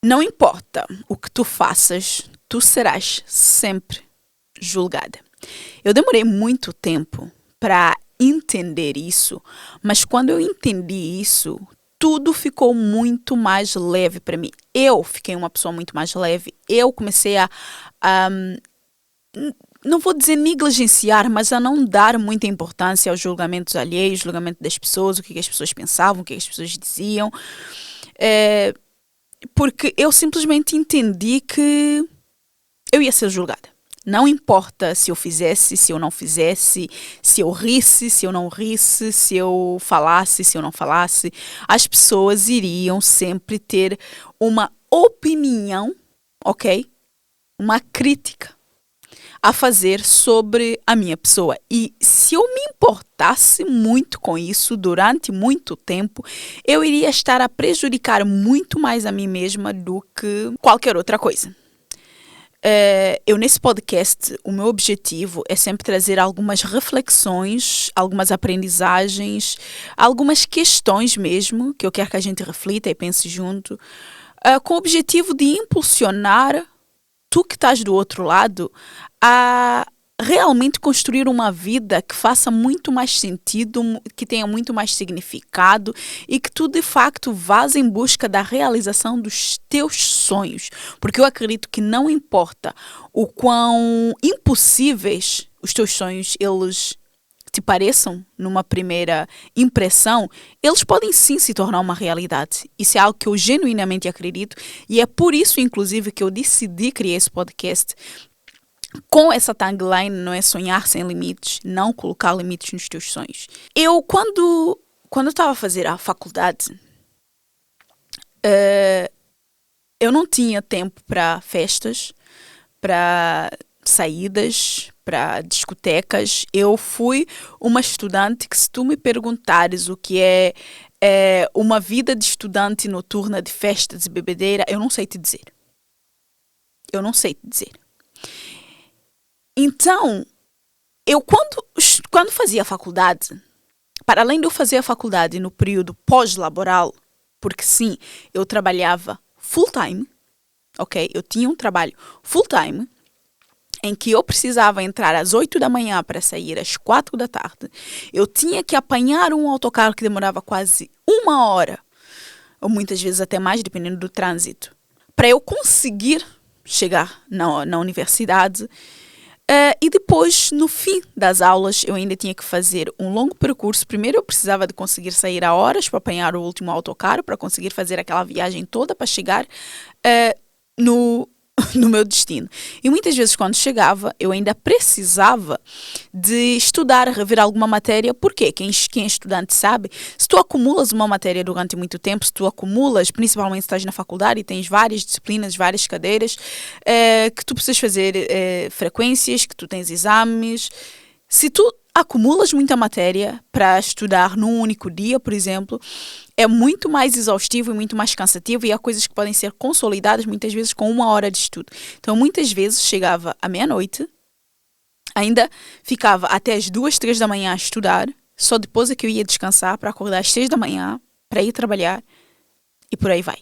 Não importa o que tu faças, tu serás sempre julgada. Eu demorei muito tempo para entender isso, mas quando eu entendi isso, tudo ficou muito mais leve para mim. Eu fiquei uma pessoa muito mais leve. Eu comecei a não vou dizer negligenciar, mas a não dar muita importância aos julgamentos alheios, julgamento das pessoas, o que as pessoas pensavam, o que as pessoas diziam. Porque eu simplesmente entendi que eu ia ser julgada. Não importa se eu fizesse, se eu não fizesse, se eu risse, se eu não risse, se eu falasse, se eu não falasse. As pessoas iriam sempre ter uma opinião, ok? Uma crítica a fazer sobre a minha pessoa. E se eu me importasse muito com isso durante muito tempo, eu iria estar a prejudicar muito mais a mim mesma do que qualquer outra coisa. Eu nesse podcast, o meu objetivo é sempre trazer algumas reflexões, algumas aprendizagens, algumas questões mesmo, que eu quero que a gente reflita e pense junto, com o objetivo de impulsionar tu que estás do outro lado a realmente construir uma vida que faça muito mais sentido, que tenha muito mais significado e que tu de facto vás em busca da realização dos teus sonhos. Porque eu acredito que não importa o quão impossíveis os teus sonhos eles te pareçam numa primeira impressão, eles podem sim se tornar uma realidade. Isso é algo que eu genuinamente acredito e é por isso, inclusive, que eu decidi criar esse podcast com essa tagline, não é? Sonhar sem limites, não colocar limites nos teus sonhos. Eu, quando eu estava a fazer a faculdade, eu não tinha tempo para festas, para saídas, para discotecas. Eu fui uma estudante que, se tu me perguntares o que é uma vida de estudante noturna de festas e bebedeira, eu não sei te dizer. Eu não sei te dizer. Então, eu quando fazia a faculdade, para além de eu fazer a faculdade no período pós-laboral, porque sim, eu trabalhava full-time, ok? Eu tinha um trabalho full-time, em que eu precisava entrar às 8 da manhã para sair às 4 da tarde. Eu tinha que apanhar um autocarro que demorava quase 1 hora, ou muitas vezes até mais, dependendo do trânsito, para eu conseguir chegar na universidade. E depois, no fim das aulas, eu ainda tinha que fazer um longo percurso. Primeiro eu precisava de conseguir sair a horas para apanhar o último autocarro, para conseguir fazer aquela viagem toda para chegar no meu destino. E muitas vezes quando chegava, eu ainda precisava de estudar, rever alguma matéria. Porque quem é estudante sabe, se tu acumulas uma matéria durante muito tempo, se tu acumulas, principalmente se estás na faculdade e tens várias disciplinas, várias cadeiras, que tu precisas fazer frequências, que tu tens exames, se tu acumulas muita matéria para estudar num único dia, por exemplo, é muito mais exaustivo e muito mais cansativo, e há coisas que podem ser consolidadas muitas vezes com 1 hora de estudo. Então, muitas vezes chegava à meia-noite, ainda ficava até as 2, 3 da manhã a estudar, só depois é que eu ia descansar para acordar às 6 da manhã, para ir trabalhar e por aí vai.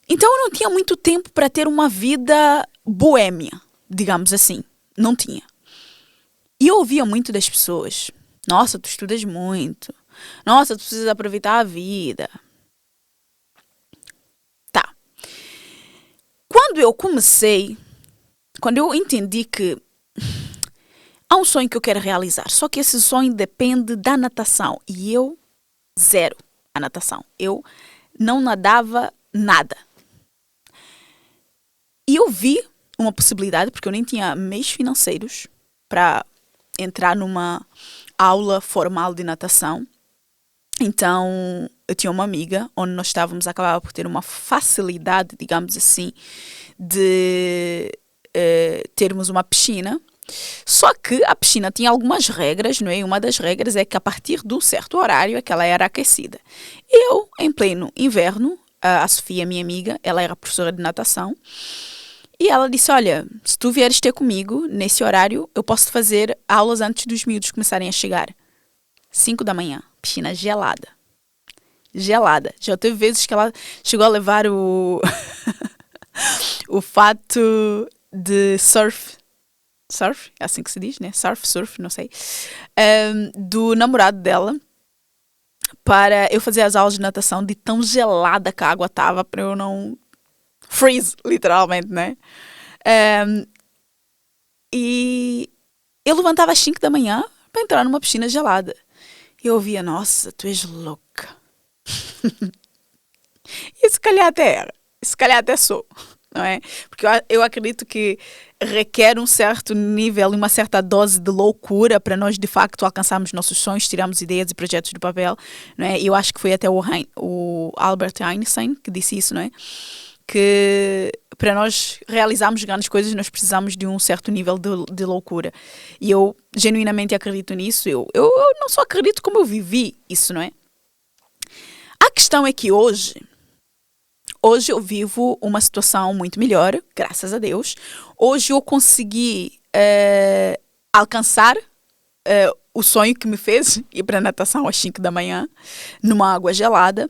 Então, eu não tinha muito tempo para ter uma vida boêmia, digamos assim. Não tinha. E eu ouvia muito das pessoas: nossa, tu estudas muito. Nossa, tu precisa aproveitar a vida. Tá. Quando eu entendi que há um sonho que eu quero realizar, só que esse sonho depende da natação. E eu, zero a natação. Eu não nadava nada. E eu vi uma possibilidade, porque eu nem tinha meios financeiros para entrar numa aula formal de natação. Então, eu tinha uma amiga onde nós acabava por ter uma facilidade, digamos assim, de termos uma piscina. Só que a piscina tinha algumas regras, não é? E uma das regras é que a partir de um certo horário é que ela era aquecida. Eu, em pleno inverno, a Sofia, minha amiga, ela era professora de natação, e ela disse: olha, se tu vieres ter comigo nesse horário, eu posso fazer aulas antes dos miúdos começarem a chegar. 5 da manhã, piscina gelada. gelada. Já teve vezes que ela chegou a levar o o fato de surf, é assim que se diz, né? Surf, não sei, do namorado dela, para eu fazer as aulas de natação, de tão gelada que a água estava, para eu não freeze, literalmente, né? E eu levantava às 5 da manhã para entrar numa piscina gelada. E eu ouvia, nossa, tu és louca. E se calhar até era, se calhar até sou, não é? Porque eu acredito que requer um certo nível e uma certa dose de loucura para nós de facto alcançarmos nossos sonhos, tirarmos ideias e projetos do papel, não é? E eu acho que foi até o Albert Einstein que disse isso, não é? Que para nós realizarmos grandes coisas nós precisamos de um certo nível de loucura. E eu genuinamente acredito nisso. Eu não só acredito, como eu vivi isso, não é? A questão é que hoje eu vivo uma situação muito melhor, graças a Deus. Hoje eu consegui alcançar o sonho que me fez ir para a natação às 5 da manhã, numa água gelada.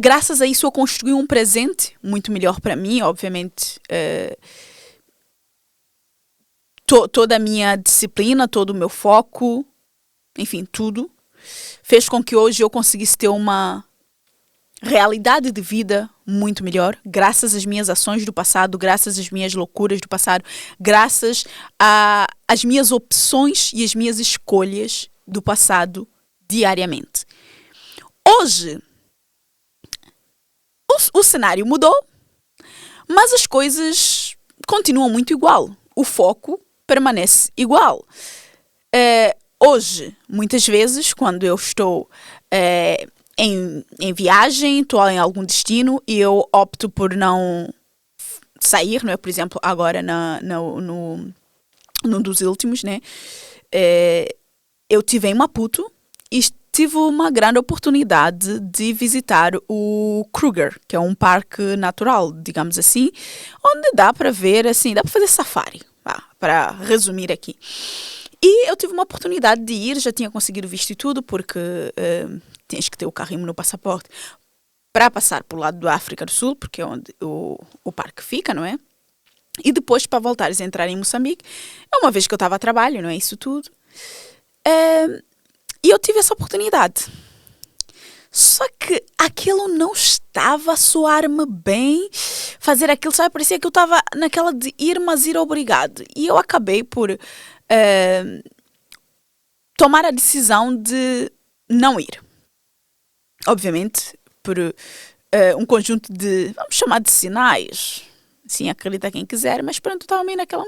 Graças a isso eu construí um presente muito melhor para mim, obviamente. Toda a minha disciplina, todo o meu foco, enfim, tudo, fez com que hoje eu conseguisse ter uma realidade de vida muito melhor, graças às minhas ações do passado, graças às minhas loucuras do passado, graças às minhas opções e às minhas escolhas do passado diariamente. Hoje, o cenário mudou, mas as coisas continuam muito igual. O foco permanece igual. Hoje, muitas vezes, quando eu estou em viagem, estou em algum destino e eu opto por não sair, não é? Por exemplo, agora num dos últimos, né? Eu estive em Maputo e tive uma grande oportunidade de visitar o Kruger, que é um parque natural, digamos assim, onde dá para ver, assim, dá para fazer safari, para resumir aqui. E eu tive uma oportunidade de ir, já tinha conseguido visto e tudo, porque tens que ter o carrinho no passaporte para passar para o lado da África do Sul, porque é onde o parque fica, não é? E depois, para voltares a entrar em Moçambique, é uma vez que eu estava a trabalho, não é? Isso tudo. E eu tive essa oportunidade. Só que aquilo não estava a soar-me bem. Fazer aquilo, sabe? Parecia que eu estava naquela de ir, mas ir obrigado. E eu acabei por tomar a decisão de não ir. Obviamente, por um conjunto de, vamos chamar de sinais. Sim, acredita quem quiser, mas pronto, eu estava meio naquela...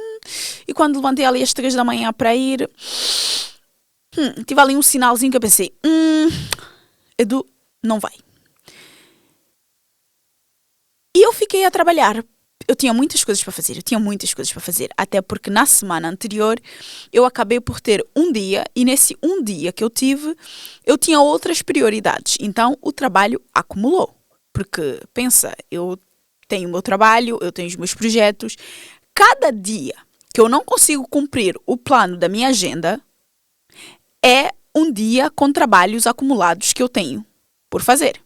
E quando levantei ali às 3 da manhã para ir... tive ali um sinalzinho que eu pensei, Edu, não vai. E eu fiquei a trabalhar. Eu tinha muitas coisas para fazer. Até porque na semana anterior eu acabei por ter um dia, e nesse um dia que eu tive, eu tinha outras prioridades. Então o trabalho acumulou. Porque, pensa, eu tenho o meu trabalho, eu tenho os meus projetos. Cada dia que eu não consigo cumprir o plano da minha agenda é um dia com trabalhos acumulados que eu tenho por fazer.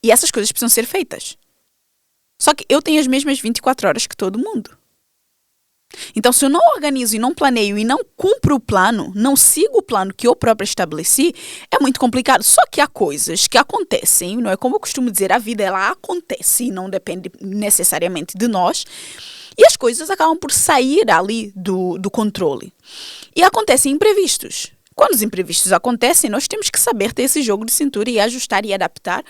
E essas coisas precisam ser feitas. Só que eu tenho as mesmas 24 horas que todo mundo. Então, se eu não organizo e não planeio e não cumpro o plano, não sigo o plano que eu própria estabeleci, é muito complicado. Só que há coisas que acontecem, não é? Como eu costumo dizer, a vida ela acontece e não depende necessariamente de nós. E as coisas acabam por sair ali do controle. E acontecem imprevistos. Quando os imprevistos acontecem, nós temos que saber ter esse jogo de cintura e ajustar e adaptar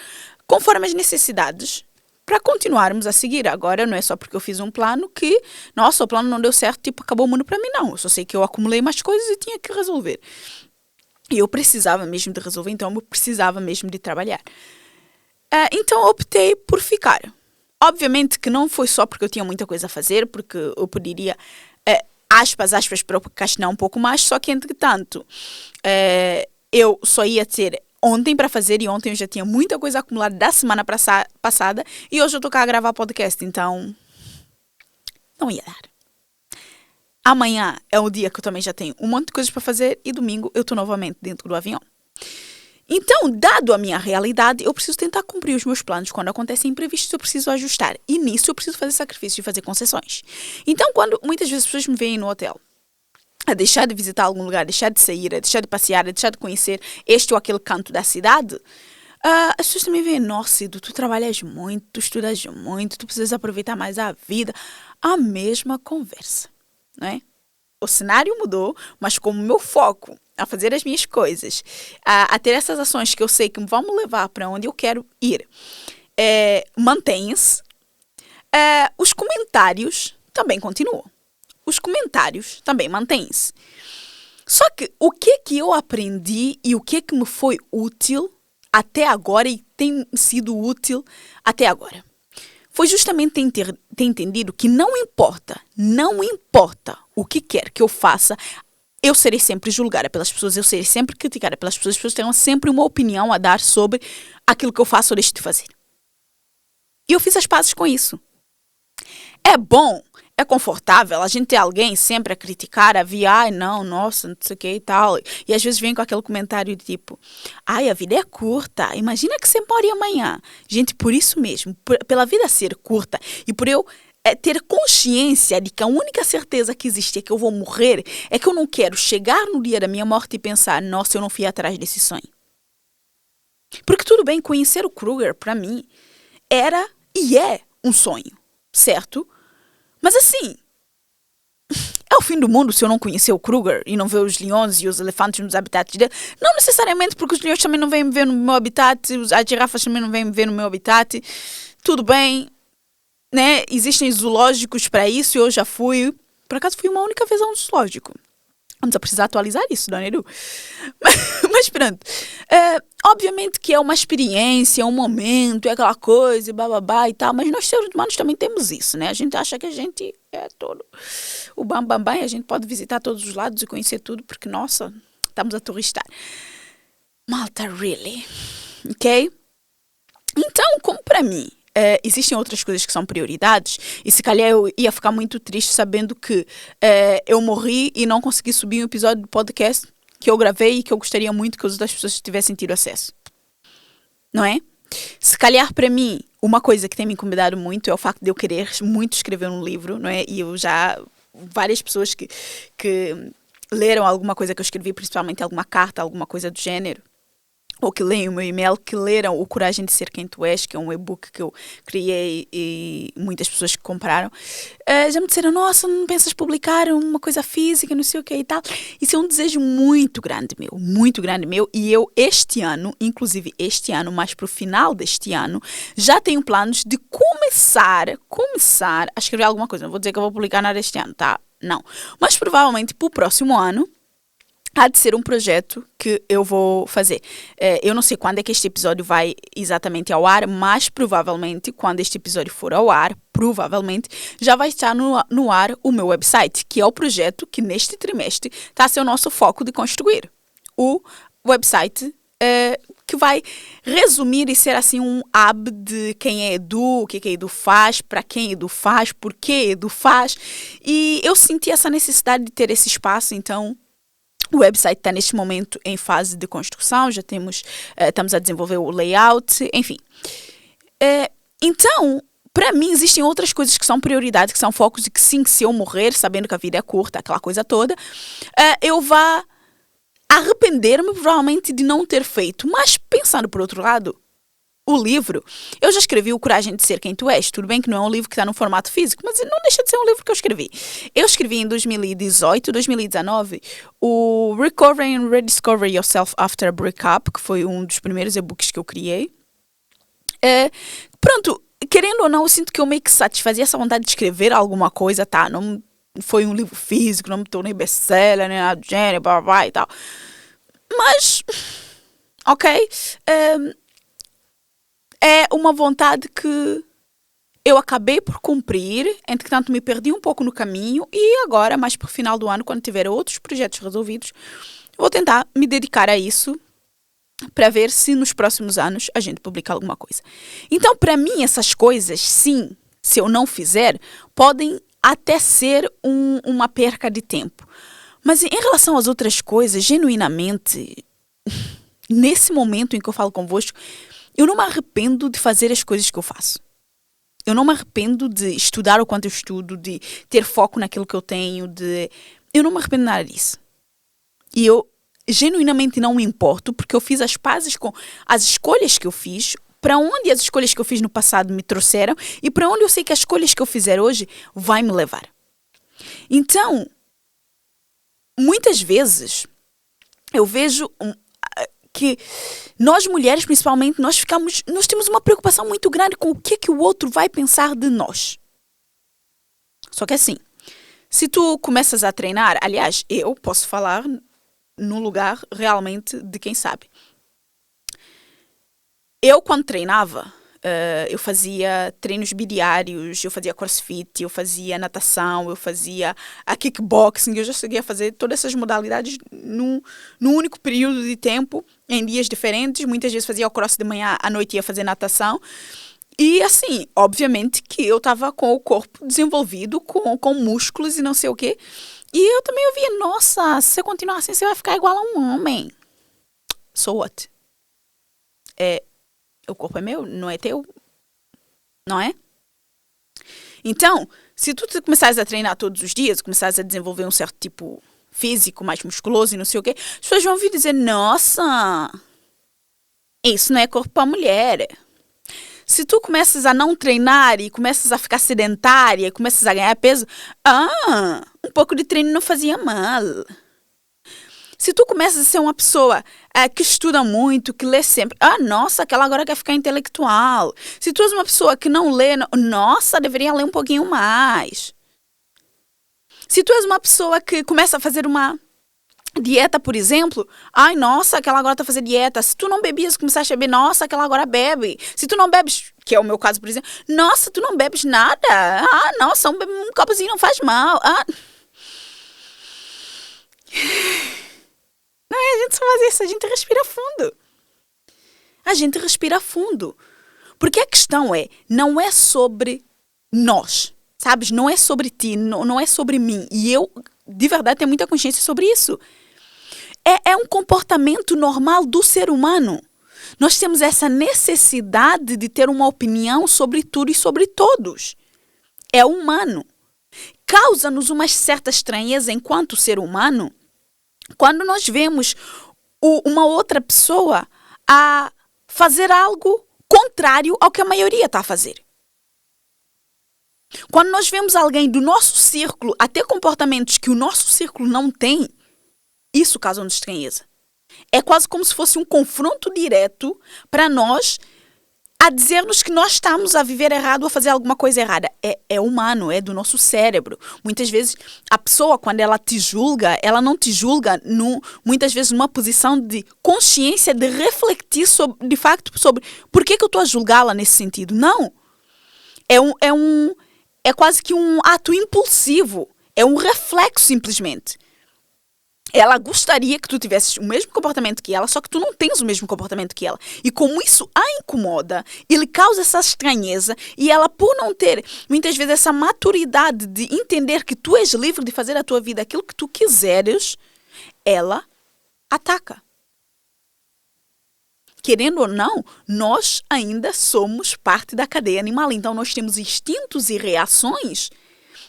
conforme as necessidades para continuarmos a seguir. Agora, não é só porque eu fiz um plano que, nossa, o plano não deu certo, tipo, acabou o mundo para mim, não. Eu só sei que eu acumulei mais coisas e tinha que resolver. E eu precisava mesmo de resolver, então eu precisava mesmo de trabalhar. Então, optei por ficar. Obviamente que não foi só porque eu tinha muita coisa a fazer, porque eu poderia, aspas, procrastinar um pouco mais, só que, entretanto, eu só ia ter ontem para fazer, e ontem eu já tinha muita coisa acumulada da semana passada, e hoje eu estou cá a gravar podcast, então não ia dar. Amanhã é o dia que eu também já tenho um monte de coisas para fazer, e domingo eu estou novamente dentro do avião. Então, dado a minha realidade, eu preciso tentar cumprir os meus planos. Quando acontecem imprevistos, eu preciso ajustar. E nisso eu preciso fazer sacrifício e fazer concessões. Então, quando muitas vezes as pessoas me veem no hotel, a deixar de visitar algum lugar, a deixar de sair, a deixar de passear, a deixar de conhecer este ou aquele canto da cidade, as pessoas também veem, nossa, Edu, tu trabalhas muito, tu estudas muito, tu precisas aproveitar mais a vida. A mesma conversa, não é? O cenário mudou, mas como o meu foco a fazer as minhas coisas, a ter essas ações que eu sei que vão me levar para onde eu quero ir, mantém-se, os comentários também continuam. Os comentários também mantêm-se. Só que o que é que eu aprendi e o que é que me foi útil até agora e tem sido útil até agora? Foi justamente ter entendido que não importa o que quer que eu faça, eu serei sempre julgada pelas pessoas, eu serei sempre criticada pelas pessoas, as pessoas terão sempre uma opinião a dar sobre aquilo que eu faço ou deixo de fazer. E eu fiz as pazes com isso. É bom, é confortável a gente ter alguém sempre a criticar, a vir, ai não, nossa, não sei o que e tal. E às vezes vem com aquele comentário de tipo, ai, a vida é curta, imagina que você morre amanhã. Gente, por isso mesmo, pela vida ser curta e por eu ter consciência de que a única certeza que existe é que eu vou morrer, é que eu não quero chegar no dia da minha morte e pensar, nossa, eu não fui atrás desse sonho. Porque tudo bem, conhecer o Kruger, para mim, era e é um sonho, certo? Mas assim, é o fim do mundo se eu não conhecer o Kruger e não ver os leões e os elefantes nos habitats dele. Não necessariamente porque os leões também não vêm me ver no meu habitat, as girafas também não vêm me ver no meu habitat. Tudo bem, né? Existem zoológicos para isso e eu já fui. Por acaso fui uma única vez a um zoológico. Vamos a precisar atualizar isso, Dona Edu. Mas pronto. Obviamente que é uma experiência, é um momento, é aquela coisa, bababá e tal. Mas nós seres humanos também temos isso, né? A gente acha que a gente é todo o bam e a gente pode visitar todos os lados e conhecer tudo porque, nossa, estamos a turistar. Malta, really? Ok? Então, como para mim, existem outras coisas que são prioridades e se calhar eu ia ficar muito triste sabendo que eu morri e não consegui subir um episódio do podcast que eu gravei e que eu gostaria muito que as outras pessoas tivessem tido acesso. Não é? Se calhar para mim, uma coisa que tem me incomodado muito é o facto de eu querer muito escrever um livro, não é? E eu já, várias pessoas que leram alguma coisa que eu escrevi, principalmente alguma carta, alguma coisa do gênero, ou que leem o meu e-mail, que leram o Coragem de Ser Quem Tu És, que é um e-book que eu criei e muitas pessoas que compraram, já me disseram, nossa, não pensas publicar uma coisa física, não sei o que e tal. Isso é um desejo muito grande meu, e eu este ano, inclusive este ano, mais para o final deste ano, já tenho planos de começar a escrever alguma coisa. Não vou dizer que eu vou publicar nada este ano, tá? Não. Mas provavelmente para o próximo ano, há de ser um projeto que eu vou fazer. Eu não sei quando é que este episódio vai exatamente ao ar, mas provavelmente, quando este episódio for ao ar, provavelmente, já vai estar no ar o meu website, que é o projeto que neste trimestre está a ser o nosso foco de construir. O website que vai resumir e ser assim um hub de quem é Edu, o que Edu faz, para quem Edu faz, por que Edu faz. E eu senti essa necessidade de ter esse espaço, então o website está neste momento em fase de construção, já estamos a desenvolver o layout, enfim. Então, para mim, existem outras coisas que são prioridades, que são focos e que sim, se eu morrer, sabendo que a vida é curta, aquela coisa toda, eu vá arrepender-me provavelmente de não ter feito. Mas pensando por outro lado, o livro, eu já escrevi o Coragem de Ser Quem Tu És. Tudo bem que não é um livro que está no formato físico, mas não deixa de ser um livro que eu escrevi. Eu escrevi em 2018, 2019, o Recover and Rediscover Yourself After a Breakup, que foi um dos primeiros e-books que eu criei. Pronto, querendo ou não, eu sinto que eu meio que satisfazia essa vontade de escrever alguma coisa, tá? Não foi um livro físico, não me tornei best-seller, nem nada do gênero, blá, blá, blá, e tal. Mas, ok, é uma vontade que eu acabei por cumprir, entretanto me perdi um pouco no caminho e agora, mais para o final do ano, quando tiver outros projetos resolvidos, vou tentar me dedicar a isso para ver se nos próximos anos a gente publica alguma coisa. Então, para mim, essas coisas, sim, se eu não fizer, podem até ser uma perca de tempo. Mas em relação às outras coisas, genuinamente, nesse momento em que eu falo convosco, eu não me arrependo de fazer as coisas que eu faço. Eu não me arrependo de estudar o quanto eu estudo, de ter foco naquilo que eu tenho, eu não me arrependo nada disso. E eu genuinamente não me importo, porque eu fiz as pazes com as escolhas que eu fiz, para onde as escolhas que eu fiz no passado me trouxeram e para onde eu sei que as escolhas que eu fizer hoje vai me levar. Então, muitas vezes, eu vejo que nós mulheres, principalmente, nós temos uma preocupação muito grande com o que o outro vai pensar de nós. Só que assim, se tu começas a treinar, aliás, eu posso falar no lugar realmente de quem sabe. Eu, quando treinava, eu fazia treinos bidiários, eu fazia crossfit, eu fazia natação, eu fazia a kickboxing, eu já cheguei a fazer todas essas modalidades num único período de tempo, em dias diferentes. Muitas vezes fazia o cross de manhã, à noite ia fazer natação. E assim, obviamente que eu estava com o corpo desenvolvido, com músculos e não sei o quê. E eu também ouvia, nossa, se você continuar assim, você vai ficar igual a um homem. So what? O corpo é meu, não é teu. Não é? Então, se tu começares a treinar todos os dias, começares a desenvolver um certo tipo físico, mais musculoso e não sei o quê, as pessoas vão vir dizer, nossa, isso não é corpo para mulher. Se tu começas a não treinar e começas a ficar sedentária e começas a ganhar peso, um pouco de treino não fazia mal. Se tu começas a ser uma pessoa que estuda muito, que lê sempre, nossa, aquela agora quer ficar intelectual. Se tu és uma pessoa que não lê, nossa, deveria ler um pouquinho mais. Se tu és uma pessoa que começa a fazer uma dieta, por exemplo, nossa, aquela agora está a fazer dieta. Se tu não bebias, começaste a beber, nossa, aquela agora bebe. Se tu não bebes, que é o meu caso, por exemplo, nossa, tu não bebes nada. Nossa, um copozinho não faz mal. Não é a gente só faz isso, a gente respira fundo. A gente respira fundo. Porque a questão não é sobre nós, sabes? Não é sobre ti, não é sobre mim. E eu, de verdade, tenho muita consciência sobre isso. É um comportamento normal do ser humano. Nós temos essa necessidade de ter uma opinião sobre tudo e sobre todos. É humano. Causa-nos uma certa estranheza enquanto ser humano quando nós vemos uma outra pessoa a fazer algo contrário ao que a maioria está a fazer. Quando nós vemos alguém do nosso círculo a ter comportamentos que o nosso círculo não tem, isso causa-nos estranheza. É quase como se fosse um confronto direto para nós a dizer-nos que nós estamos a viver errado ou a fazer alguma coisa errada. É humano, é do nosso cérebro. Muitas vezes, a pessoa, quando ela te julga, ela não te julga, muitas vezes, numa posição de consciência, de refletir de facto sobre por que eu estou a julgá-la nesse sentido. Não. É quase que um ato impulsivo. É um reflexo, simplesmente. Ela gostaria que tu tivesses o mesmo comportamento que ela, só que tu não tens o mesmo comportamento que ela. E como isso a incomoda, ele causa essa estranheza e ela, por não ter, muitas vezes, essa maturidade de entender que tu és livre de fazer a tua vida aquilo que tu quiseres, ela ataca. Querendo ou não, nós ainda somos parte da cadeia animal. Então, nós temos instintos e reações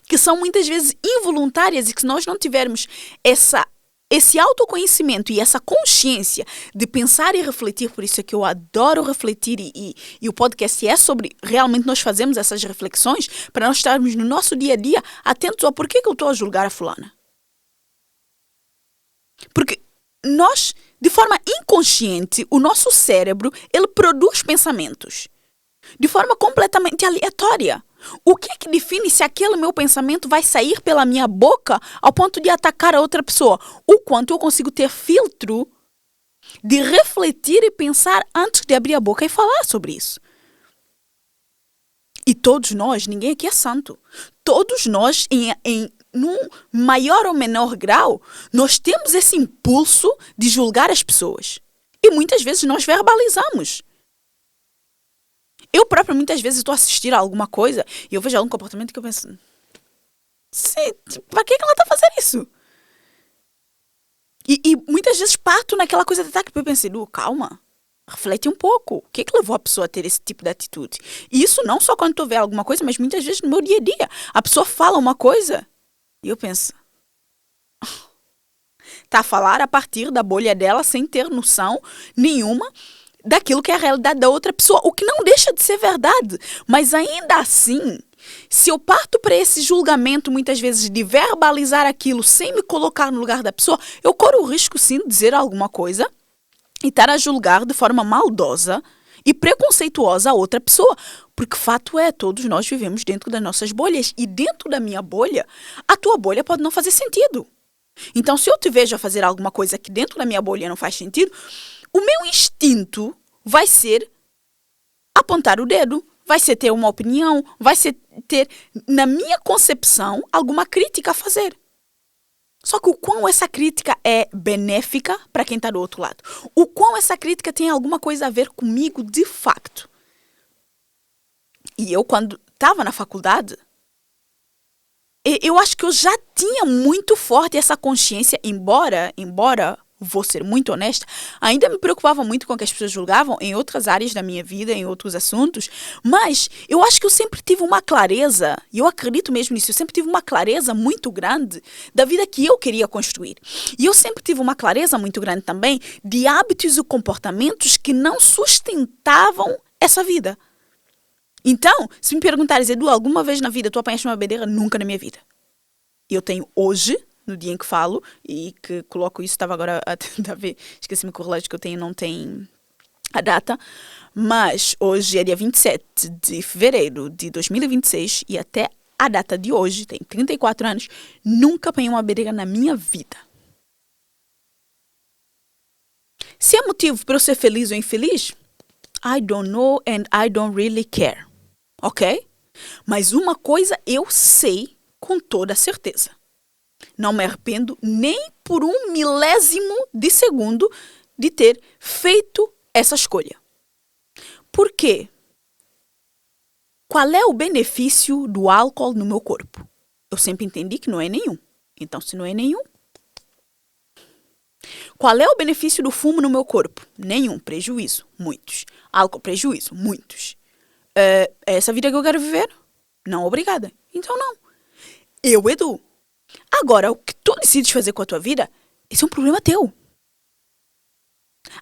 que são muitas vezes involuntárias e que se nós não tivermos esse autoconhecimento e essa consciência de pensar e refletir, por isso é que eu adoro refletir e o podcast é sobre realmente nós fazermos essas reflexões para nós estarmos no nosso dia a dia atentos ao porquê que eu estou a julgar a fulana. Porque nós, de forma inconsciente, o nosso cérebro, ele produz pensamentos de forma completamente aleatória. O que é que define se aquele meu pensamento vai sair pela minha boca ao ponto de atacar a outra pessoa? O quanto eu consigo ter filtro de refletir e pensar antes de abrir a boca e falar sobre isso. E todos nós, ninguém aqui é santo. Todos nós, num maior ou menor grau, nós temos esse impulso de julgar as pessoas. E muitas vezes nós verbalizamos. Eu própria, muitas vezes, estou a assistir a alguma coisa e eu vejo algum comportamento que eu penso, para que ela está a fazer isso? E muitas vezes parto naquela coisa de ataque. Eu pensei, calma. Reflete um pouco. O que é que levou a pessoa a ter esse tipo de atitude? E isso não só quando estou a ver alguma coisa, mas muitas vezes no meu dia a dia. A pessoa fala uma coisa e eu penso, está a falar a partir da bolha dela sem ter noção nenhuma daquilo que é a realidade da outra pessoa. O que não deixa de ser verdade. Mas ainda assim, se eu parto para esse julgamento muitas vezes de verbalizar aquilo sem me colocar no lugar da pessoa, eu corro o risco sim de dizer alguma coisa e estar a julgar de forma maldosa e preconceituosa a outra pessoa. Porque fato é, todos nós vivemos dentro das nossas bolhas. E dentro da minha bolha, a tua bolha pode não fazer sentido. Então, se eu te vejo a fazer alguma coisa que dentro da minha bolha não faz sentido, o meu instinto vai ser apontar o dedo, vai ser ter uma opinião, vai ser ter, na minha concepção, alguma crítica a fazer. Só que o quão essa crítica é benéfica para quem está do outro lado. O quão essa crítica tem alguma coisa a ver comigo de facto. E eu, quando estava na faculdade, eu acho que eu já tinha muito forte essa consciência, embora, vou ser muito honesta, ainda me preocupava muito com o que as pessoas julgavam em outras áreas da minha vida, em outros assuntos, mas eu acho que eu sempre tive uma clareza, e eu acredito mesmo nisso, eu sempre tive uma clareza muito grande da vida que eu queria construir. E eu sempre tive uma clareza muito grande também de hábitos e comportamentos que não sustentavam essa vida. Então, se me perguntares, Edu, alguma vez na vida tu apanhaste uma bebedeira? Nunca na minha vida. E eu tenho hoje, no dia em que falo, e que coloco isso, estava agora a tentar ver, esqueci-me que o relógio que eu tenho não tem a data, mas hoje é dia 27 de fevereiro de 2026 e até a data de hoje, tenho 34 anos, nunca apanhei uma bebedeira na minha vida. Se é motivo para eu ser feliz ou infeliz, I don't know and I don't really care. Ok? Mas uma coisa eu sei com toda certeza. Não me arrependo nem por 1 milésimo de segundo de ter feito essa escolha. Por quê? Qual é o benefício do álcool no meu corpo? Eu sempre entendi que não é nenhum. Então, se não é nenhum... Qual é o benefício do fumo no meu corpo? Nenhum. Prejuízo. Muitos. Álcool, prejuízo. Muitos. É essa vida que eu quero viver? Não, obrigada. Então não. Eu, Edu. Agora, o que tu decides fazer com a tua vida, esse é um problema teu.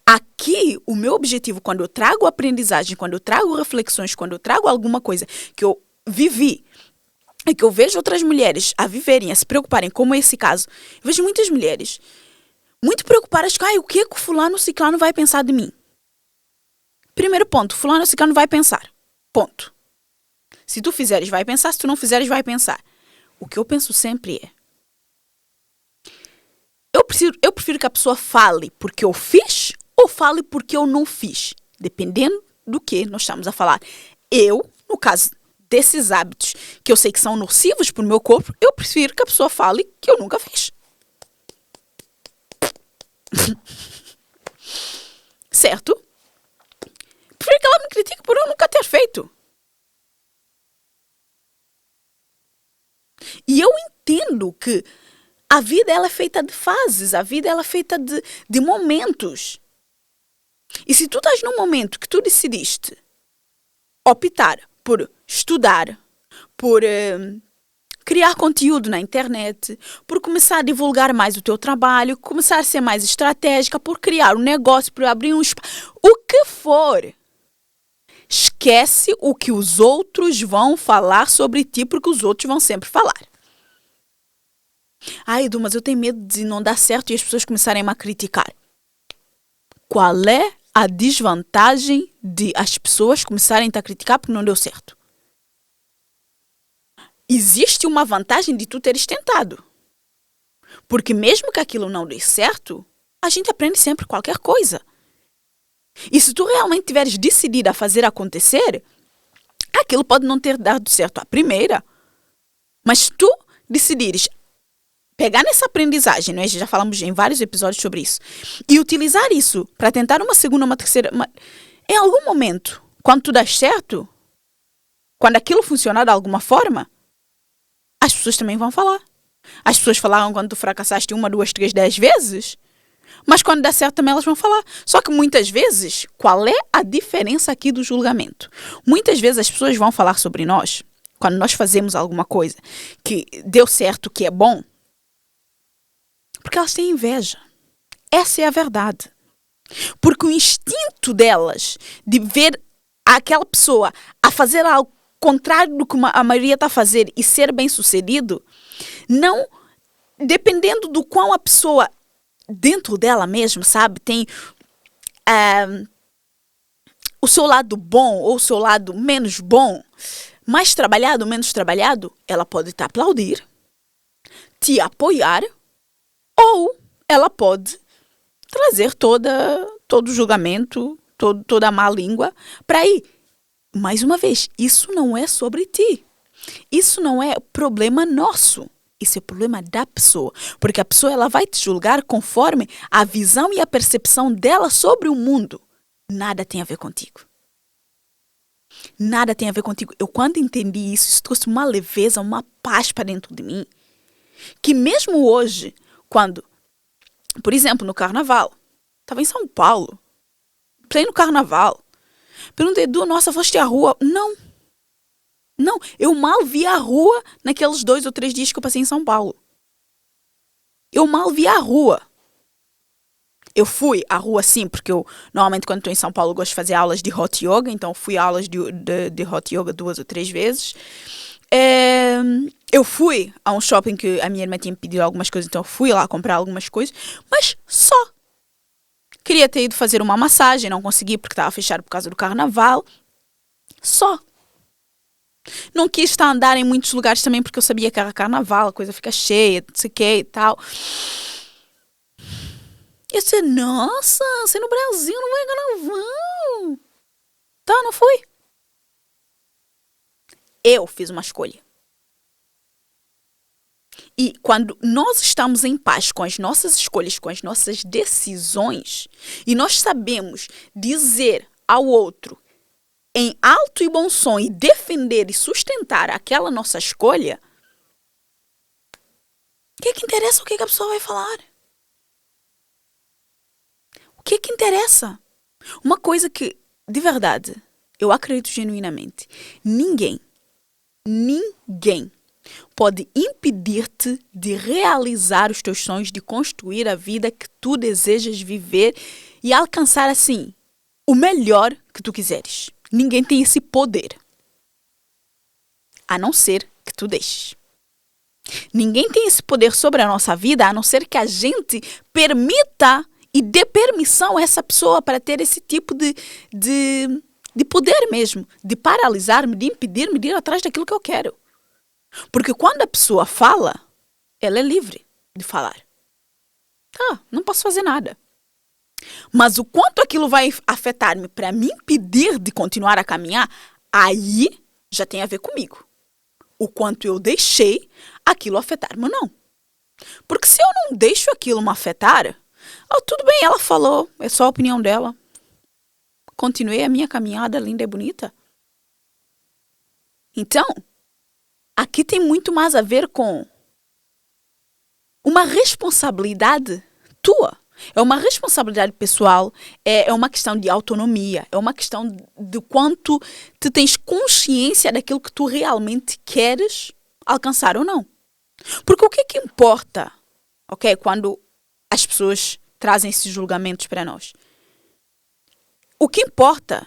Aqui, o meu objetivo, quando eu trago aprendizagem, quando eu trago reflexões, quando eu trago alguma coisa que eu vivi e que eu vejo outras mulheres a viverem, a se preocuparem, como é esse caso, eu vejo muitas mulheres muito preocupadas com o que é que o fulano ciclano vai pensar de mim. Primeiro ponto, fulano ciclano vai pensar. Ponto. Se tu fizeres, vai pensar. Se tu não fizeres, vai pensar. O que eu penso sempre é... Eu prefiro que a pessoa fale porque eu fiz ou fale porque eu não fiz. Dependendo do que nós estamos a falar. Eu, no caso desses hábitos que eu sei que são nocivos para o meu corpo, eu prefiro que a pessoa fale que eu nunca fiz. Certo? Prefiro que ela me critique por eu nunca ter feito. E eu entendo que a vida ela é feita de fases, a vida ela é feita de momentos. E se tu estás num momento que tu decidiste optar por estudar, por criar conteúdo na internet, por começar a divulgar mais o teu trabalho, começar a ser mais estratégica, por criar um negócio, por abrir um espaço, o que for. Esquece o que os outros vão falar sobre ti, porque os outros vão sempre falar. Edu, mas eu tenho medo de não dar certo e as pessoas começarem a me criticar. Qual é a desvantagem de as pessoas começarem a criticar porque não deu certo? Existe uma vantagem de tu teres tentado. Porque mesmo que aquilo não dê certo, a gente aprende sempre qualquer coisa. E se tu realmente tiveres decidido a fazer acontecer, aquilo pode não ter dado certo à primeira. Mas se tu decidires pegar nessa aprendizagem, não é? Já falamos em vários episódios sobre isso, e utilizar isso para tentar uma segunda, uma terceira... Em algum momento, quando tu dás certo, quando aquilo funcionar de alguma forma, as pessoas também vão falar. As pessoas falaram quando tu fracassaste 1, 2, 3, 10 vezes. Mas quando dá certo também elas vão falar. Só que muitas vezes, qual é a diferença aqui do julgamento? Muitas vezes as pessoas vão falar sobre nós, quando nós fazemos alguma coisa que deu certo, que é bom, porque elas têm inveja. Essa é a verdade. Porque o instinto delas de ver aquela pessoa a fazer algo contrário do que a maioria está a fazer e ser bem-sucedido, não, dependendo do quão a pessoa dentro dela mesma, sabe, tem o seu lado bom ou o seu lado menos bom, mais trabalhado ou menos trabalhado, ela pode te aplaudir, te apoiar, ou ela pode trazer todo o julgamento, toda a má língua para aí. Mais uma vez, isso não é sobre ti. Isso não é problema nosso. Isso é problema da pessoa. Porque a pessoa ela vai te julgar conforme a visão e a percepção dela sobre o mundo. Nada tem a ver contigo. Nada tem a ver contigo. Eu quando entendi isso, isso trouxe uma leveza, uma paz para dentro de mim. Que mesmo hoje, quando, por exemplo, no carnaval, estava em São Paulo, pleno carnaval, perguntei, Edu, nossa, foste à rua? Não, eu mal vi a rua naqueles 2 ou 3 dias que eu passei em São Paulo. Eu mal vi a rua. Eu fui à rua sim, porque eu normalmente quando estou em São Paulo gosto de fazer aulas de hot yoga, então fui a aulas de hot yoga 2 ou 3 vezes. Eu fui a um shopping que a minha irmã tinha pedido algumas coisas, então eu fui lá comprar algumas coisas, mas só. Queria ter ido fazer uma massagem, não consegui porque estava fechado por causa do carnaval. Só. Não quis estar a andar em muitos lugares também porque eu sabia que era carnaval, a coisa fica cheia, não sei o que e tal. Eu disse, nossa, você no Brasil não vai carnaval. Tá, não fui. Eu fiz uma escolha. E quando nós estamos em paz com as nossas escolhas, com as nossas decisões, e nós sabemos dizer ao outro em alto e bom som e defender e sustentar aquela nossa escolha, o que interessa o que a pessoa vai falar? O que interessa? Uma coisa que, de verdade, eu acredito genuinamente, ninguém pode impedir-te de realizar os teus sonhos, de construir a vida que tu desejas viver e alcançar, assim, o melhor que tu quiseres. Ninguém tem esse poder, a não ser que tu deixes. Ninguém tem esse poder sobre a nossa vida, a não ser que a gente permita e dê permissão a essa pessoa para ter esse tipo de poder mesmo, de paralisar-me, de impedir-me de ir atrás daquilo que eu quero. Porque quando a pessoa fala, ela é livre de falar. Tá, não posso fazer nada. Mas o quanto aquilo vai afetar-me para me impedir de continuar a caminhar, aí já tem a ver comigo. O quanto eu deixei aquilo afetar-me ou não. Porque se eu não deixo aquilo me afetar, tudo bem, ela falou, é só a opinião dela. Continuei a minha caminhada linda e bonita. Então, aqui tem muito mais a ver com uma responsabilidade tua. É uma responsabilidade pessoal, é uma questão de autonomia, é uma questão de quanto tu tens consciência daquilo que tu realmente queres alcançar ou não. Porque o que é que importa, ok, quando as pessoas trazem esses julgamentos para nós? O que importa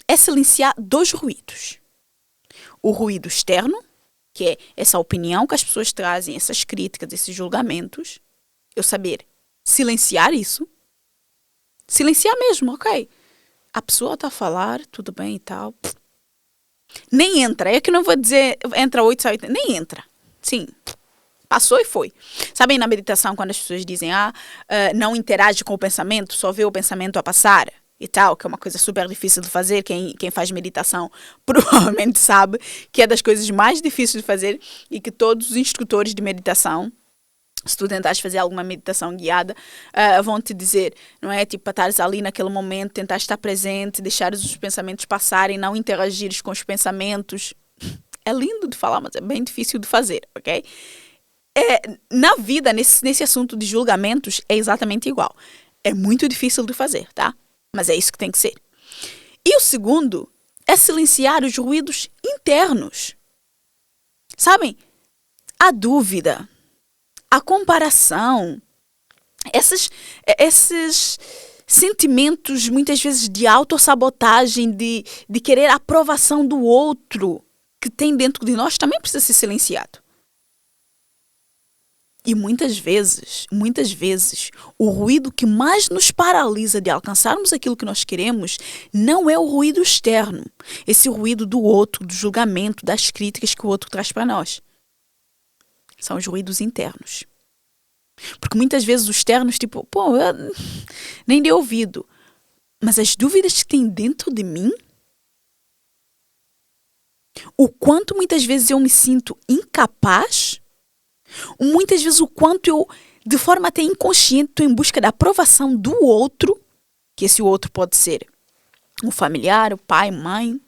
é silenciar 2 ruídos. O ruído externo, que é essa opinião que as pessoas trazem, essas críticas, esses julgamentos, eu saber silenciar isso. Silenciar mesmo, ok. A pessoa está a falar, tudo bem e tal. Nem entra. É que não vou dizer entra 8, sai 8. Nem entra. Sim. Passou e foi. Sabem na meditação quando as pessoas dizem não interage com o pensamento, só vê o pensamento a passar e tal, que é uma coisa super difícil de fazer. Quem faz meditação provavelmente sabe que é das coisas mais difíceis de fazer e que todos os instrutores de meditação, se tu tentares fazer alguma meditação guiada, vão te dizer, não é? Tipo, para estares ali naquele momento, tentar estar presente, deixares os pensamentos passarem, não interagires com os pensamentos. É lindo de falar, mas é bem difícil de fazer, ok? Na vida, nesse assunto de julgamentos, é exatamente igual. É muito difícil de fazer, tá? Mas é isso que tem que ser. E o segundo é silenciar os ruídos internos. Sabem? A dúvida, a comparação, esses sentimentos, muitas vezes, de autossabotagem, de querer a aprovação do outro que tem dentro de nós, também precisa ser silenciado. E muitas vezes, o ruído que mais nos paralisa de alcançarmos aquilo que nós queremos não é o ruído externo. Esse ruído do outro, do julgamento, das críticas que o outro traz para nós. São os ruídos internos. Porque muitas vezes os externos, tipo, eu nem dei ouvido. Mas as dúvidas que tem dentro de mim, o quanto muitas vezes eu me sinto incapaz, muitas vezes o quanto eu, de forma até inconsciente, estou em busca da aprovação do outro, que esse outro pode ser um familiar, o pai, mãe,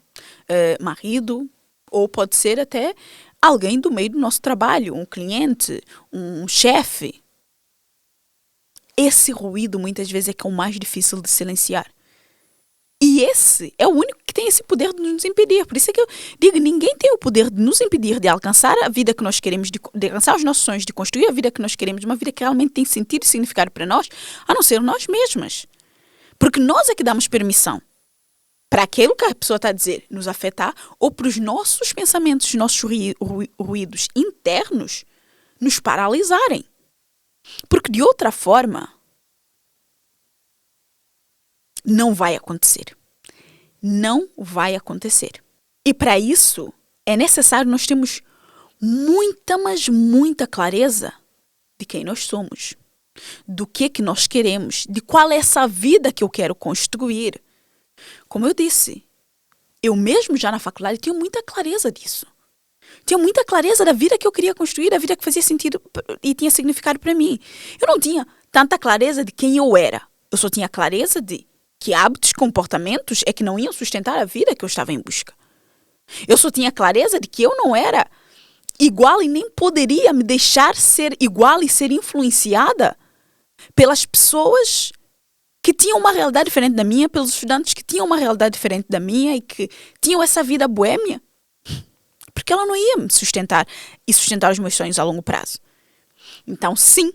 marido, ou pode ser até alguém do meio do nosso trabalho, um cliente, um chefe. Esse ruído muitas vezes é que é o mais difícil de silenciar. E esse é o único que tem esse poder de nos impedir. Por isso é que eu digo, ninguém tem o poder de nos impedir de alcançar a vida que nós queremos, de alcançar os nossos sonhos, de construir a vida que nós queremos, uma vida que realmente tem sentido e significado para nós, a não ser nós mesmas. Porque nós é que damos permissão para aquilo que a pessoa está a dizer nos afetar ou para os nossos pensamentos, os nossos ruídos internos nos paralisarem. Porque de outra forma, não vai acontecer. Não vai acontecer. E para isso, é necessário nós termos muita, mas muita clareza de quem nós somos, do que nós queremos, de qual é essa vida que eu quero construir. Como eu disse, eu mesmo já na faculdade tinha muita clareza disso. Tinha muita clareza da vida que eu queria construir, da vida que fazia sentido e tinha significado para mim. Eu não tinha tanta clareza de quem eu era. Eu só tinha clareza de que hábitos, comportamentos é que não iam sustentar a vida que eu estava em busca. Eu só tinha clareza de que eu não era igual e nem poderia me deixar ser igual e ser influenciada pelas pessoas que tinham uma realidade diferente da minha, pelos estudantes que tinham uma realidade diferente da minha e que tinham essa vida boêmia. Porque ela não ia me sustentar e sustentar os meus sonhos a longo prazo. Então, sim,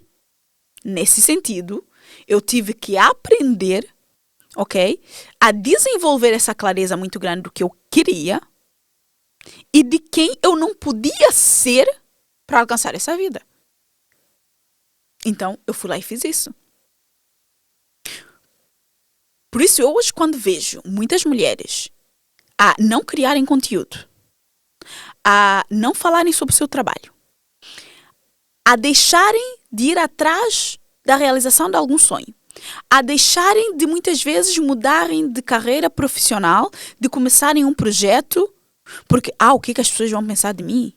nesse sentido, eu tive que aprender, ok, a desenvolver essa clareza muito grande do que eu queria e de quem eu não podia ser para alcançar essa vida. Então, eu fui lá e fiz isso. Por isso, eu hoje, quando vejo muitas mulheres a não criarem conteúdo, a não falarem sobre o seu trabalho, a deixarem de ir atrás da realização de algum sonho, a deixarem de muitas vezes mudarem de carreira profissional, de começarem um projeto, porque, o que as pessoas vão pensar de mim?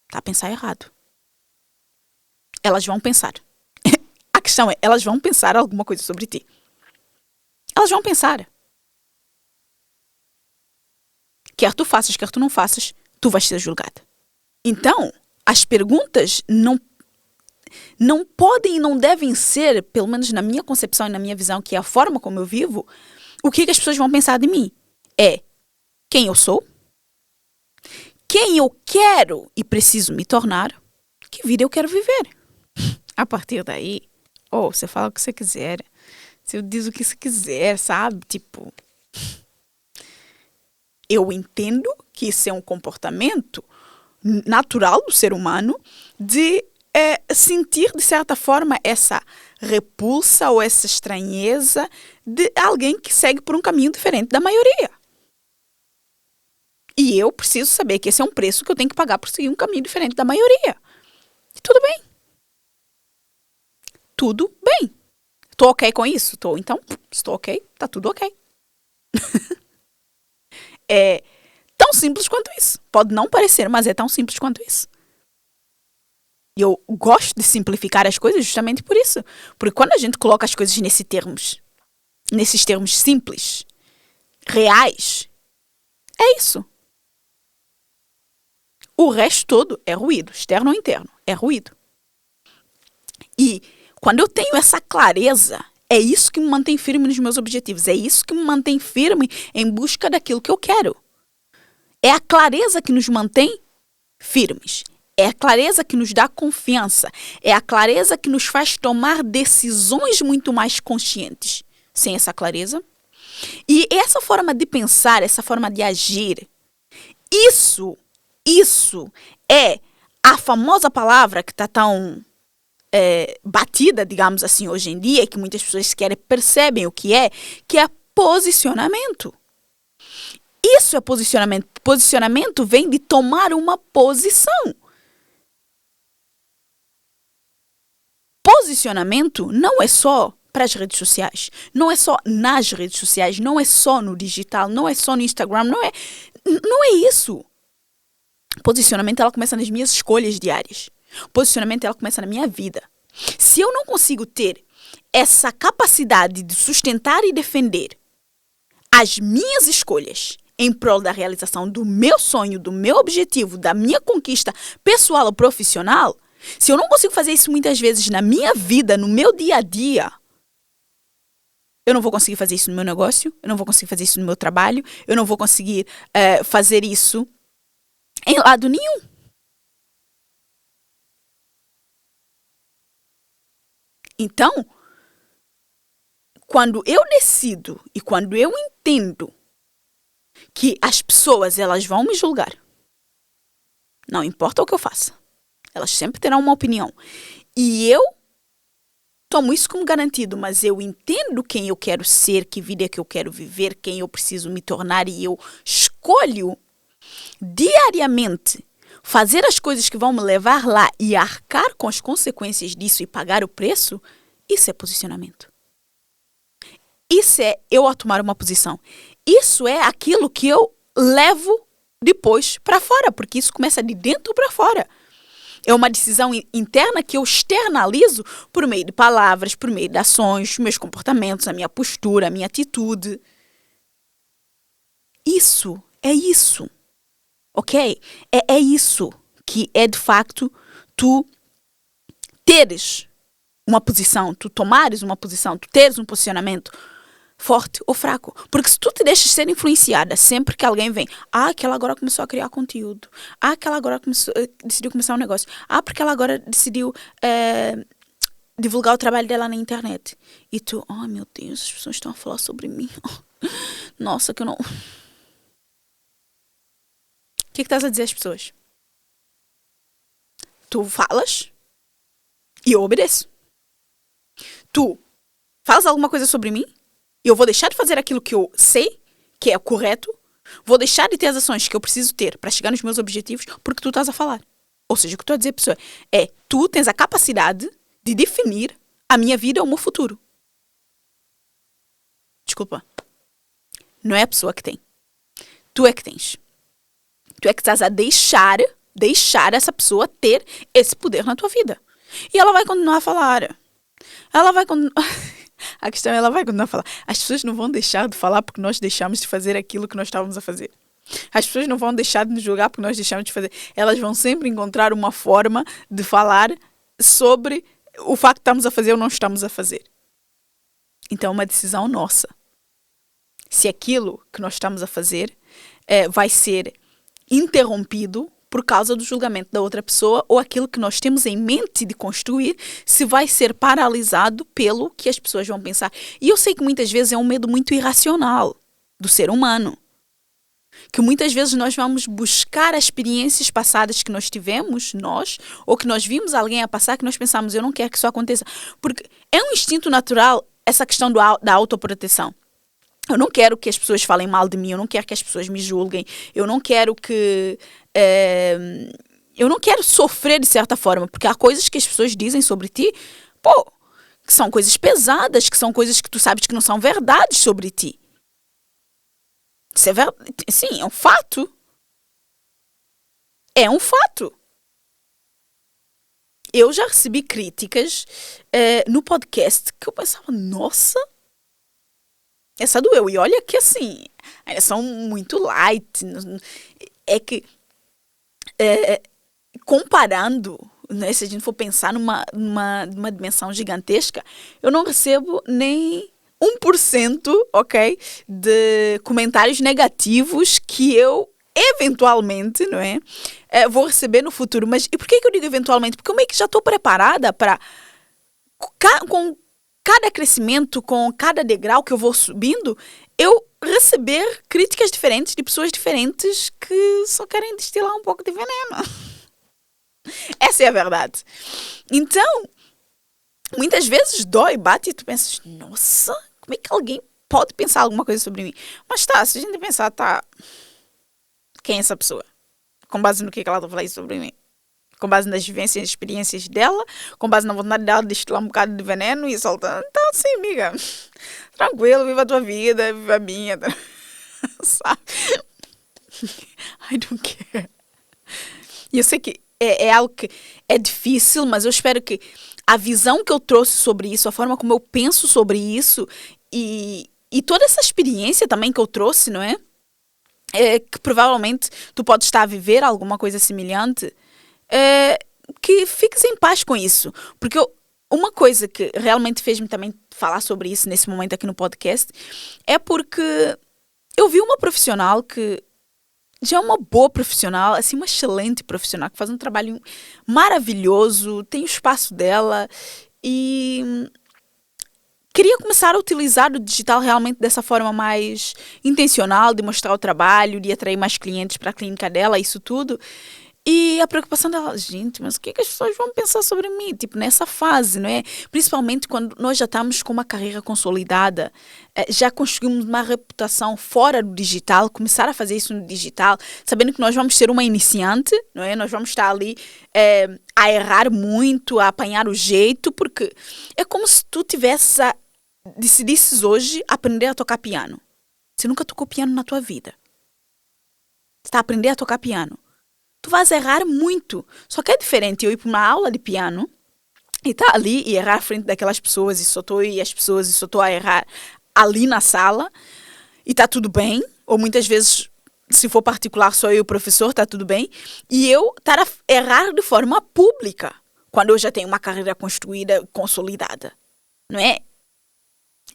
Está a pensar errado. Elas vão pensar. A questão é, elas vão pensar alguma coisa sobre ti. Elas vão pensar. Quer tu faças, quer tu não faças, tu vais ser julgada. Então, as perguntas não podem e não devem ser, pelo menos na minha concepção e na minha visão, que é a forma como eu vivo, o que as pessoas vão pensar de mim. É quem eu sou, quem eu quero e preciso me tornar, que vida eu quero viver. A partir daí, você fala o que você quiser, você diz o que você quiser, sabe? Tipo, eu entendo que isso é um comportamento natural do ser humano de sentir, de certa forma, essa repulsa ou essa estranheza de alguém que segue por um caminho diferente da maioria. E eu preciso saber que esse é um preço que eu tenho que pagar por seguir um caminho diferente da maioria. E tudo bem. Tudo bem. Estou ok com isso? Então, estou ok, está tudo ok. É tão simples quanto isso. Pode não parecer, mas é tão simples quanto isso. E eu gosto de simplificar as coisas justamente por isso. Porque quando a gente coloca as coisas nesses termos simples, reais, é isso. O resto todo é ruído, externo ou interno, é ruído. E quando eu tenho essa clareza, É isso que me mantém firme nos meus objetivos. É isso que me mantém firme em busca daquilo que eu quero. É a clareza que nos mantém firmes. É a clareza que nos dá confiança. É a clareza que nos faz tomar decisões muito mais conscientes. Sem essa clareza. E essa forma de pensar, essa forma de agir, isso é a famosa palavra que está tão batida, digamos assim, hoje em dia, que muitas pessoas sequer percebem o que é posicionamento. Isso é posicionamento. Posicionamento vem de tomar uma posição. Posicionamento não é só para as redes sociais, não é só nas redes sociais, não é só no digital, não é só no Instagram, não é isso. Posicionamento, ela começa nas minhas escolhas diárias. Posicionamento, ela começa na minha vida. Se eu não consigo ter essa capacidade de sustentar e defender as minhas escolhas em prol da realização do meu sonho, do meu objetivo, da minha conquista pessoal ou profissional, se eu não consigo fazer isso muitas vezes na minha vida, no meu dia a dia, eu não vou conseguir fazer isso no meu negócio, eu não vou conseguir fazer isso no meu trabalho, eu não vou conseguir fazer isso em lado nenhum. Então, quando eu decido e quando eu entendo que as pessoas elas vão me julgar, não importa o que eu faça, elas sempre terão uma opinião. E eu tomo isso como garantido, mas eu entendo quem eu quero ser, que vida que eu quero viver, quem eu preciso me tornar e eu escolho diariamente fazer as coisas que vão me levar lá e arcar com as consequências disso e pagar o preço. Isso é posicionamento. Isso é eu a tomar uma posição. Isso é aquilo que eu levo depois para fora, porque isso começa de dentro para fora. É uma decisão interna que eu externalizo por meio de palavras, por meio de ações, meus comportamentos, a minha postura, a minha atitude. Isso. Ok? É isso que é de facto tu teres uma posição, tu tomares uma posição, tu teres um posicionamento forte ou fraco. Porque se tu te deixas ser influenciada sempre que alguém vem, que ela agora começou a criar conteúdo, que ela agora decidiu começar um negócio, porque ela agora decidiu divulgar o trabalho dela na internet. E tu, meu Deus, as pessoas estão a falar sobre mim. Nossa, que eu não... O que estás a dizer às pessoas? Tu falas e eu obedeço. Tu falas alguma coisa sobre mim e eu vou deixar de fazer aquilo que eu sei que é o correto, vou deixar de ter as ações que eu preciso ter para chegar nos meus objetivos porque tu estás a falar. Ou seja, o que eu estou a dizer, pessoa, tu tens a capacidade de definir a minha vida ou o meu futuro. Desculpa. Não é a pessoa que tem. Tu é que tens. Tu é que estás a deixar essa pessoa ter esse poder na tua vida. E ela vai continuar a falar. A questão é ela vai continuar a falar. As pessoas não vão deixar de falar porque nós deixamos de fazer aquilo que nós estávamos a fazer. As pessoas não vão deixar de nos julgar porque nós deixamos de fazer. Elas vão sempre encontrar uma forma de falar sobre o facto de estamos a fazer ou não estamos a fazer. Então é uma decisão nossa. Se aquilo que nós estamos a fazer vai ser interrompido por causa do julgamento da outra pessoa ou aquilo que nós temos em mente de construir se vai ser paralisado pelo que as pessoas vão pensar. E eu sei que muitas vezes é um medo muito irracional do ser humano. Que muitas vezes nós vamos buscar as experiências passadas que nós tivemos, ou que nós vimos alguém a passar, que nós pensamos, eu não quero que isso aconteça. Porque é um instinto natural essa questão da autoproteção. Eu não quero que as pessoas falem mal de mim, eu não quero que as pessoas me julguem, eu não quero eu não quero sofrer de certa forma, porque há coisas que as pessoas dizem sobre ti, que são coisas pesadas, que são coisas que tu sabes que não são verdades sobre ti. Isso é verdade. Sim, é um fato. É um fato. Eu já recebi críticas no podcast que eu pensava, nossa, essa doeu. E olha que assim, ainda são muito light. É que, comparando né, se a gente for pensar numa dimensão gigantesca, eu não recebo nem 1%, ok, de comentários negativos que eu eventualmente, não é, vou receber no futuro. Mas e por que eu digo eventualmente? Porque eu meio que já estou preparada para, com cada crescimento, com cada degrau que eu vou subindo, eu receber críticas diferentes de pessoas diferentes que só querem destilar um pouco de veneno. Essa é a verdade. Então, muitas vezes dói, bate e tu pensas, nossa, como é que alguém pode pensar alguma coisa sobre mim? Mas tá, se a gente pensar, tá, quem é essa pessoa? Com base no que ela está falando sobre mim? Com base nas vivências e experiências dela, com base na vontade dela de destilar um bocado de veneno e soltar. Então, assim, amiga, tranquilo, viva a tua vida, viva a minha, sabe? I don't care. E eu sei que é algo que é difícil, mas eu espero que a visão que eu trouxe sobre isso, a forma como eu penso sobre isso e toda essa experiência também que eu trouxe, não é? Que provavelmente tu podes estar a viver alguma coisa semelhante, que fiques em paz com isso. Porque uma coisa que realmente fez-me também falar sobre isso nesse momento aqui no podcast é porque eu vi uma profissional que já é uma boa profissional, assim, uma excelente profissional, que faz um trabalho maravilhoso, tem o espaço dela e queria começar a utilizar o digital realmente dessa forma mais intencional, de mostrar o trabalho, de atrair mais clientes para a clínica dela, isso tudo. E a preocupação dela, gente, mas o que é que as pessoas vão pensar sobre mim? Tipo, nessa fase, não é? Principalmente quando nós já estamos com uma carreira consolidada, já conseguimos uma reputação fora do digital, começar a fazer isso no digital, sabendo que nós vamos ser uma iniciante, não é? Nós vamos estar ali a errar muito, a apanhar o jeito, porque é como se tu decidisses hoje aprender a tocar piano. Você nunca tocou piano na tua vida. Você está a aprender a tocar piano. Tu vais errar muito. Só que é diferente eu ir para uma aula de piano e estar ali e errar à frente daquelas pessoas e só estou eu e as pessoas e só estou a errar ali na sala e está tudo bem. Ou muitas vezes, se for particular, só eu e o professor, está tudo bem. E eu estar a errar de forma pública quando eu já tenho uma carreira construída, consolidada. Não é?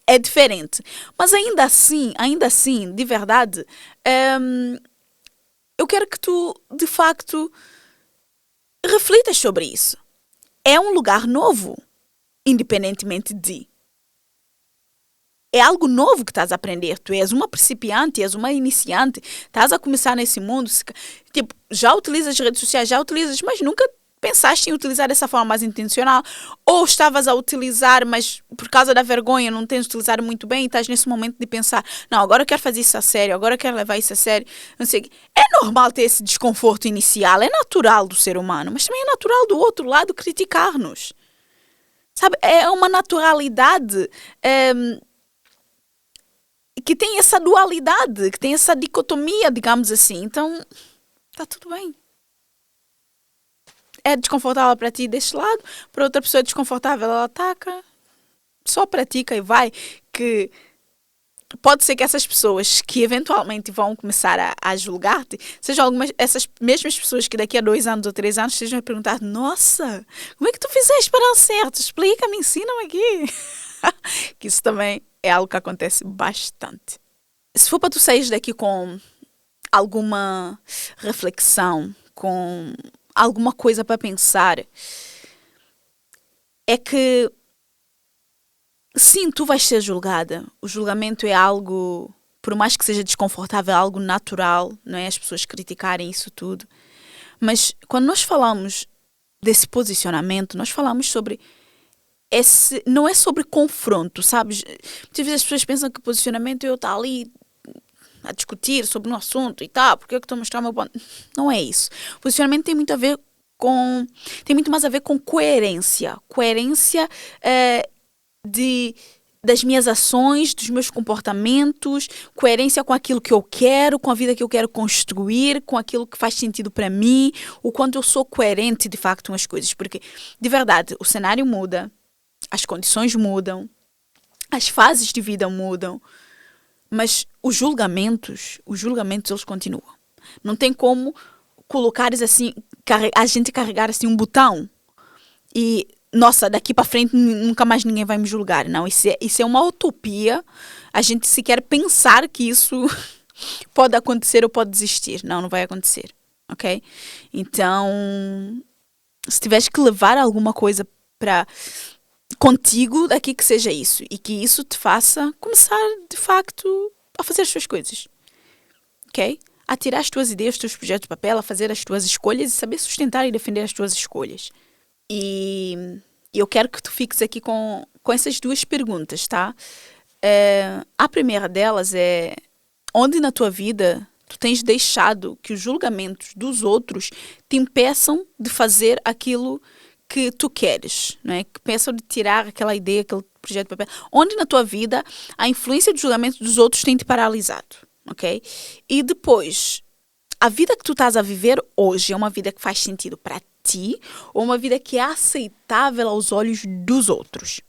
É diferente. Mas ainda assim, de verdade, eu quero que tu, de facto, reflitas sobre isso. É um lugar novo, independentemente de. É algo novo que estás a aprender. Tu és uma principiante, és uma iniciante, estás a começar nesse mundo. Tipo, já utilizas as redes sociais, mas nunca pensaste em utilizar dessa forma mais intencional, ou estavas a utilizar, mas por causa da vergonha não tens utilizado muito bem e estás nesse momento de pensar, não, agora eu quero fazer isso a sério, agora eu quero levar isso a sério. Não sei, é normal ter esse desconforto inicial, é natural do ser humano, mas também é natural do outro lado criticar-nos. Sabe, é uma naturalidade que tem essa dualidade, que tem essa dicotomia, digamos assim. Então, está tudo bem. É desconfortável para ti deste lado, para outra pessoa é desconfortável, ela ataca, só pratica e vai, que pode ser que essas pessoas que eventualmente vão começar a julgar-te, sejam essas mesmas pessoas que daqui a 2 anos ou 3 anos estejam a perguntar, nossa, como é que tu fizeste para dar certo? Explica-me, ensina-me aqui. Que isso também é algo que acontece bastante. Se for para tu sair daqui com alguma reflexão, com alguma coisa para pensar, é que sim, tu vais ser julgada. O julgamento é algo, por mais que seja desconfortável, é algo natural, não é? As pessoas criticarem isso tudo. Mas quando nós falamos desse posicionamento, nós falamos sobre não é sobre confronto, sabes? Muitas vezes as pessoas pensam que o posicionamento é eu estar ali a discutir sobre um assunto e tal, porque eu que estou a mostrar o meu ponto. Não é isso. O posicionamento tem muito mais a ver com coerência. Coerência das minhas ações, dos meus comportamentos, coerência com aquilo que eu quero, com a vida que eu quero construir, com aquilo que faz sentido para mim, o quanto eu sou coerente de facto com as coisas. Porque, de verdade, o cenário muda, as condições mudam, as fases de vida mudam, mas os julgamentos eles continuam. Não tem como colocares assim, a gente carregar assim um botão e, nossa, daqui para frente nunca mais ninguém vai me julgar. Não, isso é uma utopia. A gente sequer pensar que isso pode acontecer ou pode existir. Não, não vai acontecer, ok? Então, se tiveres que levar alguma coisa para contigo, daqui que seja isso. E que isso te faça começar, de facto, a fazer as tuas coisas, ok? A tirar as tuas ideias, os teus projetos de papel, a fazer as tuas escolhas e saber sustentar e defender as tuas escolhas. E eu quero que tu fiques aqui com essas duas perguntas, tá? A primeira delas é: onde na tua vida tu tens deixado que os julgamentos dos outros te impeçam de fazer aquilo que tu queres, né? Que pensam de tirar aquela ideia, aquele projeto de papel. Onde na tua vida a influência do julgamento dos outros tem te paralisado, ok? E depois, a vida que tu estás a viver hoje é uma vida que faz sentido para ti ou uma vida que é aceitável aos olhos dos outros?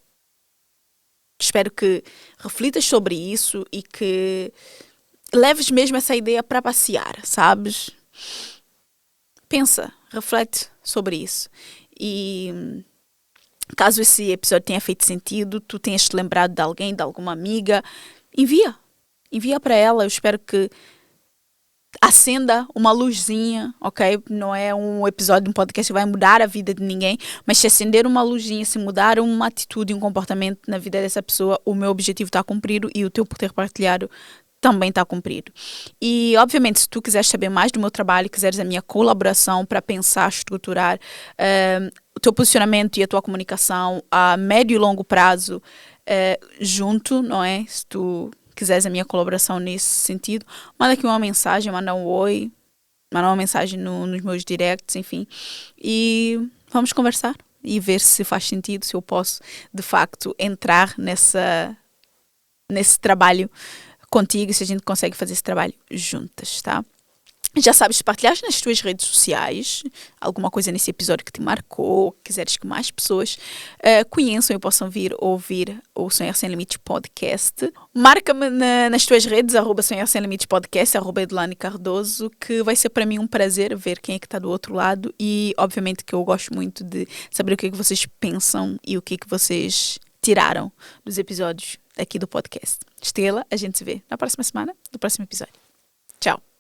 Espero que reflitas sobre isso e que leves mesmo essa ideia para passear, sabes? Pensa, reflete sobre isso. E caso esse episódio tenha feito sentido, tu tenhas te lembrado de alguém, de alguma amiga, envia para ela. Eu espero que acenda uma luzinha, ok? Não é um episódio de um podcast que vai mudar a vida de ninguém, mas se acender uma luzinha, se mudar uma atitude, um comportamento na vida dessa pessoa, o meu objetivo está cumprido e o teu por ter partilhado também está cumprido. E, obviamente, se tu quiseres saber mais do meu trabalho, quiseres a minha colaboração para pensar, estruturar o teu posicionamento e a tua comunicação a médio e longo prazo junto, não é? Se tu quiseres a minha colaboração nesse sentido, manda aqui uma mensagem, manda um oi, manda uma mensagem nos meus directs, enfim. E vamos conversar e ver se faz sentido, se eu posso, de facto, entrar nesse trabalho contigo, se a gente consegue fazer esse trabalho juntas, tá? Já sabes, se partilhares nas tuas redes sociais alguma coisa nesse episódio que te marcou, quiseres que mais pessoas conheçam e possam vir ouvir o Sonhar Sem Limites Podcast, marca-me nas tuas redes, @Sonhar Sem Limites Podcast, @Edlane Cardoso, que vai ser para mim um prazer ver quem é que está do outro lado e, obviamente, que eu gosto muito de saber o que é que vocês pensam e o que é que vocês tiraram dos episódios aqui do podcast. Estrela, a gente se vê na próxima semana, no próximo episódio. Tchau!